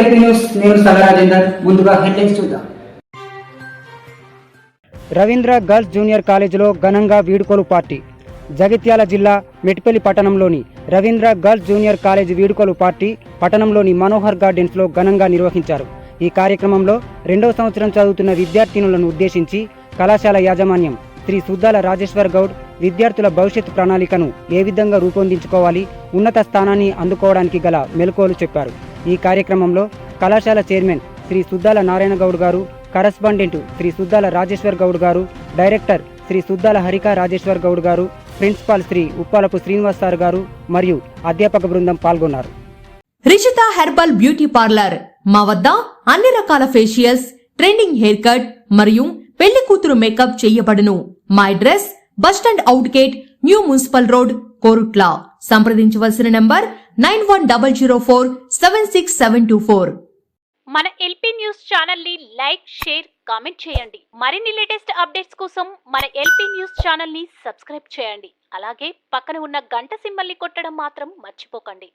LP news. నేను సగరాజేందర్. ముందుగా headlines చూద్దాం. రవీంద్ర గర్ల్స్ జూనియర్ కాలేజీలో ఘనంగా వీడ్కోలు పార్టీ. జగిత్యాల జిల్లా మెట్పల్లి పట్టణంలోని రవీంద్ర గర్ల్స్ జూనియర్ కాలేజీ వీడ్కోలు పార్టీ పట్టణంలోని మనోహర్ గార్డెన్స్లో ఘనంగా నిర్వహించారు. ఈ కార్యక్రమంలో 2వ సంవత్సరం చదువుతున్న విద్యార్థినులను ఉద్దేశించి కళాశాల యాజమాన్యం శ్రీ సుద్దాల రాజేశ్వర్ గౌడ్ విద్యార్థుల భవిష్యత్ ప్రణాళికను ఏ విధంగా రూపొందించుకోవాలి, ఉన్నత స్థానాన్ని అందుకోవడానికి గల మెలకువలు చెప్పారు. ఈ కార్యక్రమంలో కళాశాల చైర్మన్ శ్రీ సుద్దాల నారాయణ గౌడ్ గారు, కరస్పాండెంట్ శ్రీ సుద్దాల రాజేశ్వర్ గౌడ్ గారు, డైరెక్టర్ శ్రీ సుద్దాల హరిక రాజేశ్వర్ గౌడ్ గారు, ప్రిన్సిపాల్ శ్రీ ఉప్పాలపు శ్రీనివాస్ సార్ గారు మరియు అధ్యాపక బృందం పాల్గొన్నారు. Rishitha herbal beauty parlour. మా వద్ద అన్ని రకాల ఫేషియల్స్, ట్రెండింగ్ హెయిర్ కట్ మరియు పెళ్లి కూతురు మేకప్ చేయబడును. మా address bus stand out gate, new municipal road, Korutla. సంప్రదించవలసిన నంబర్ 9100476724. మన ఎల్పీ న్యూస్ ఛానల్ ని లైక్, షేర్, కామెంట్ చేయండి. మరిన్ని లేటెస్ట్ అప్డేట్స్ కోసం మన ఎల్పీ న్యూస్ ఛానల్ ని సబ్స్క్రైబ్ చేయండి. అలాగే పక్కన ఉన్న గంట సింబల్ ని కొట్టడం మాత్రం మర్చిపోకండి.